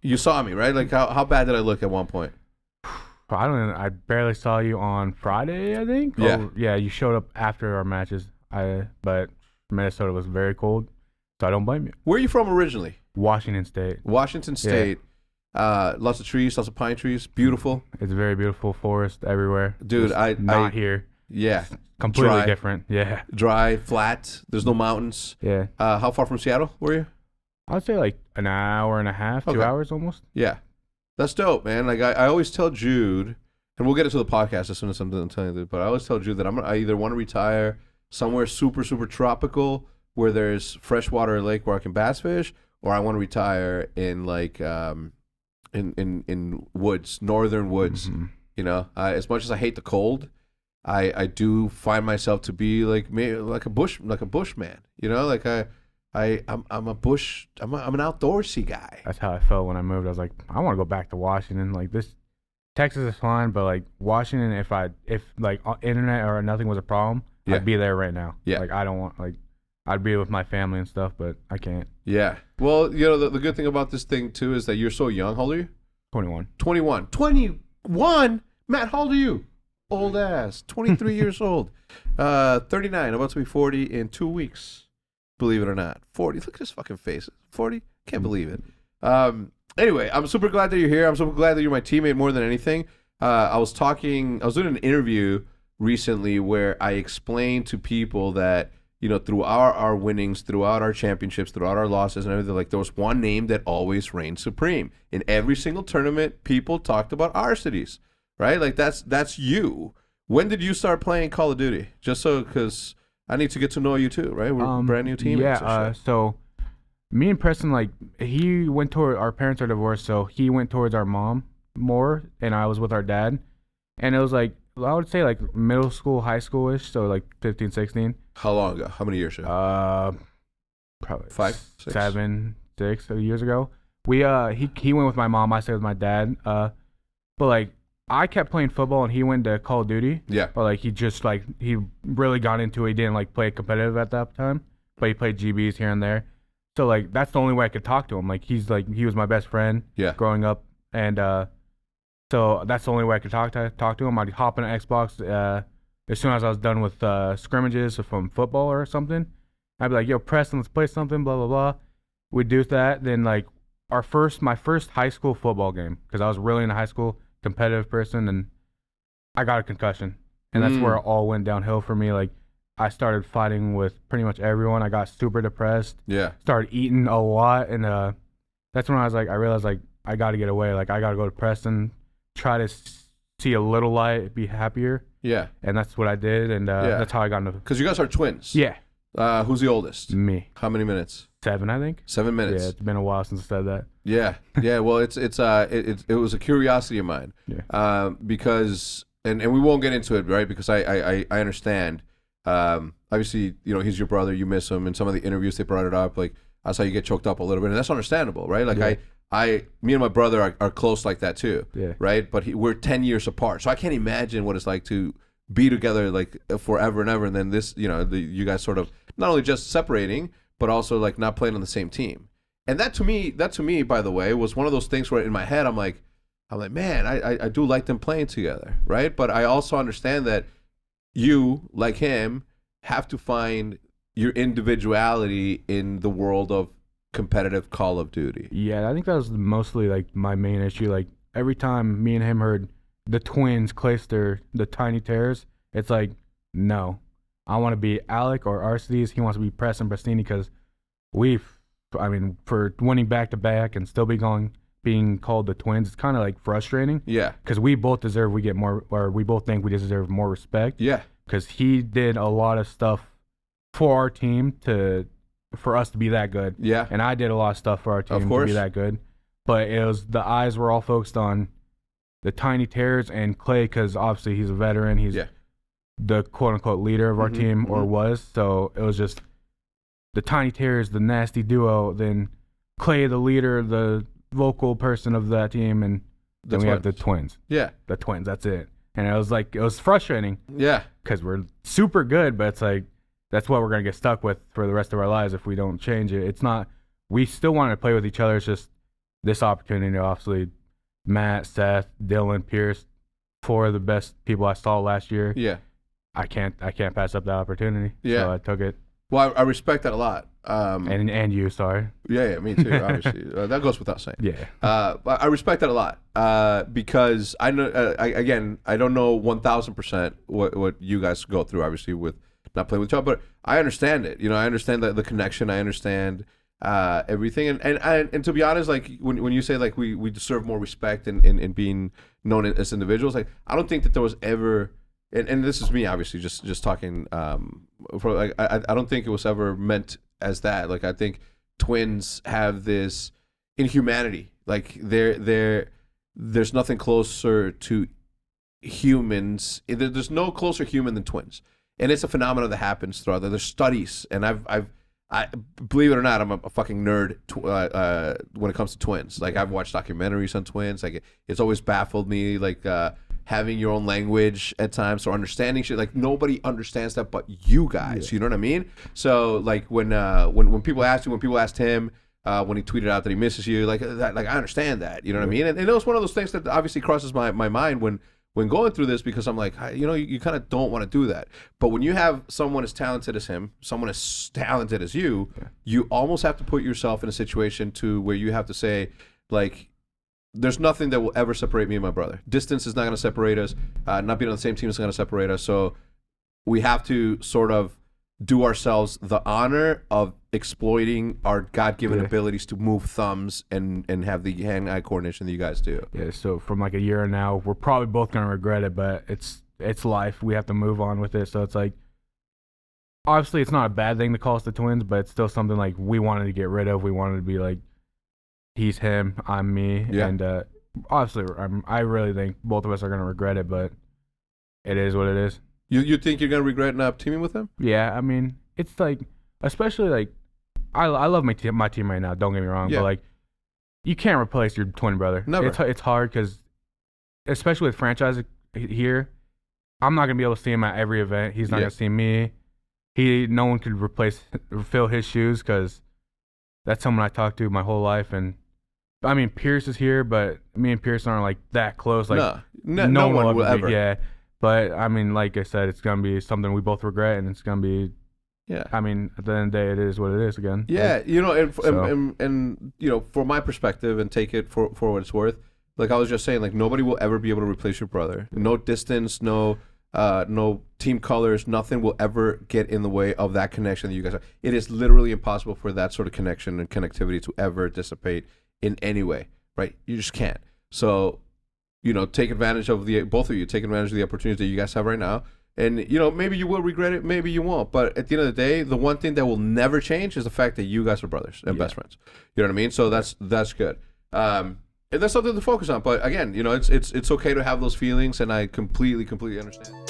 You saw me, right? Like how bad did I look at one point? I barely saw you on Friday, I think. Yeah. Oh, yeah, you showed up after our matches. But Minnesota was very cold, so I don't blame you. Where are you from originally? Washington State. Washington State. Yeah. Lots of trees, lots of pine trees. Beautiful. It's very beautiful. Forest everywhere. Dude, not here. Yeah. Completely different. Yeah. Dry, flat. There's no mountains. Yeah. How far from Seattle were you? I'd say like an hour and a half, 2 hours almost. Yeah. That's dope, man. Like I always tell Jude, and we'll get into the podcast as soon as I'm done telling you this, but I always tell Jude that I either want to retire somewhere super, super tropical where there's freshwater lake where I can bass fish, or I want to retire in like in woods, northern woods. Mm-hmm. You know, as much as I hate the cold, I do find myself to be like a bushman. You know, like I'm an outdoorsy guy. That's how I felt when I moved. I was like, I want to go back to Washington. Like this, Texas is fine, but like Washington, if like internet or nothing was a problem, I'd be there right now. Yeah. Like I don't want I'd be with my family and stuff, but I can't. Yeah. Well, you know the good thing about this thing too is that you're so young. How old are you? 21. 21. Matt, how old are you? Old ass. 23 years old. 39. About to be 40 in 2 weeks. Believe it or not. 40. Look at his fucking face. 40. Can't believe it. Anyway, I'm super glad that you're here. I'm super glad that you're my teammate more than anything. I was doing an interview recently where I explained to people that, you know, throughout our winnings, throughout our championships, throughout our losses and everything, like there was one name that always reigned supreme. In every single tournament, people talked about Arcitys, right? Like that's you. When did you start playing Call of Duty? Just so, because I need to get to know you too, right? We're brand new teammates. Yeah, so me and Preston, like, he went toward, our parents are divorced, so he went towards our mom more, and I was with our dad. And it was like, I would say like middle school, high school-ish, so like 15, 16. How long ago? How many years ago? Probably 5, 6? 7, 6 years ago. He went with my mom, I stayed with my dad. But like, I kept playing football and he went to Call of Duty. Yeah. But like, he really got into it. He didn't like play competitive at that time, but he played GBs here and there. So like, that's the only way I could talk to him. Like, he was my best friend growing up. And so that's the only way I could talk to him. I'd hop on an Xbox as soon as I was done with scrimmages from football or something. I'd be like, yo, Preston, let's play something, blah, blah, blah. We'd do that. Then like my first high school football game, because I was really in high school, competitive person, and I got a concussion. And that's where it all went downhill for me. Like, I started fighting with pretty much everyone. I got super depressed. Yeah. Started eating a lot. And that's when I realized like, I got to get away. Like, I got to go to Preston, try to see a little light, be happier. Yeah. And that's what I did. And that's how I got into. Because you guys are twins. Yeah. Who's the oldest? Me. How many minutes? 7, I think. 7 minutes. Yeah, it's been a while since I said that. Yeah. Yeah. Well, it was a curiosity of mine. Yeah. Because and we won't get into it, right? Because I understand. Obviously, you know, he's your brother. You miss him. In some of the interviews, they brought it up. Like, that's how you get choked up a little bit, and that's understandable, right? Like, me and my brother are close like that too. Yeah. Right. But we're 10 years apart, so I can't imagine what it's like to be together like forever and ever, and then this, you know, you guys sort of not only just separating, but also like not playing on the same team. And that to me, by the way, was one of those things where in my head I'm like, man, I do like them playing together, right? But I also understand that you, like him, have to find your individuality in the world of competitive Call of Duty. Yeah, I think that was mostly like my main issue. Like, every time me and him heard the twins, Clayster, the Tiny Terrors, it's like, no, I want to be Alec or Arcitys. He wants to be Preston Prestinni, because for winning back to back and still being called the twins, it's kind of like frustrating. Yeah. Because we both think we deserve more respect. Yeah. Because he did a lot of stuff for our team for us to be that good. Yeah. And I did a lot of stuff for our team to be that good. But the eyes were all focused on the Tiny Terrors and Clay, because obviously he's a veteran. He's the quote-unquote leader of our team, or was. So it was just the Tiny Terrors, the nasty duo, then Clay, the leader, the vocal person of that team, and then we have the twins. Yeah. The twins, that's it. And it was frustrating. Yeah. Because we're super good, but it's like, that's what we're going to get stuck with for the rest of our lives if we don't change it. It's not, we still want to play with each other. It's just this opportunity, obviously, Matt, Seth, Dylan, Pierce, 4 of the best people I saw last year. Yeah. I can't pass up that opportunity. Yeah. So I took it. Well, I respect that a lot. And you, sorry. Yeah, me too. Obviously, that goes without saying. Yeah. But I respect that a lot because I know. I don't know 1,000% what you guys go through. Obviously, with not playing with each other, but I understand it. I understand the connection. I understand everything. And to be honest, like when you say like we deserve more respect in being known as individuals, like I don't think that there was ever. And this is me, obviously, just talking. I don't think it was ever meant as that. Like I think twins have this inhumanity. Like there's nothing closer to humans. There's no closer human than twins, and it's a phenomenon that happens throughout. There's studies, and I believe it or not, I'm a fucking nerd when it comes to twins. Like I've watched documentaries on twins. Like it's always baffled me. Like. Having your own language at times or understanding shit, like nobody understands that but you guys. You know what I mean? So like when people asked you, when people asked him when he tweeted out that he misses you, like I understand that. You know what I mean? And it was one of those things that obviously crosses my mind when going through this, because I'm like, you kind of don't want to do that. But when you have someone as talented as him, someone as talented as you, you almost have to put yourself in a situation to where you have to say like. There's nothing that will ever separate me and my brother. Distance is not going to separate us. Not being on the same team is not going to separate us. So we have to sort of do ourselves the honor of exploiting our God-given abilities to move thumbs and have the hand-eye coordination that you guys do. Yeah, so from like a year now, we're probably both going to regret it, but it's life. We have to move on with it. So it's like, obviously it's not a bad thing to call us the twins, but it's still something like we wanted to get rid of. We wanted to be like, he's him, I'm me, and obviously, I really think both of us are gonna regret it, but it is what it is. You think you're gonna regret not teaming with him? Yeah, I mean, it's like, especially like, I love my team right now. Don't get me wrong, but like, you can't replace your twin brother. Never. It's hard because, especially with franchise here, I'm not gonna be able to see him at every event. He's not gonna see me. No one could fill his shoes because that's someone I talked to my whole life. And I mean, Pierce is here, but me and Pierce aren't like that close. Like no one will ever. Yeah, but I mean, like I said, it's gonna be something we both regret, and it's gonna be. Yeah. I mean, at the end of the day, it is what it is again. Yeah, and from my perspective, and take it for what it's worth. Like I was just saying, like nobody will ever be able to replace your brother. No distance, no team colors, nothing will ever get in the way of that connection that you guys have. It is literally impossible for that sort of connection and connectivity to ever dissipate in any way, right? You just can't. So, take advantage of both of you, take advantage of the opportunities that you guys have right now. And, maybe you will regret it, maybe you won't. But at the end of the day, the one thing that will never change is the fact that you guys are brothers and best friends. You know what I mean? So that's good. And that's something to focus on. But again, it's okay to have those feelings, and I completely understand.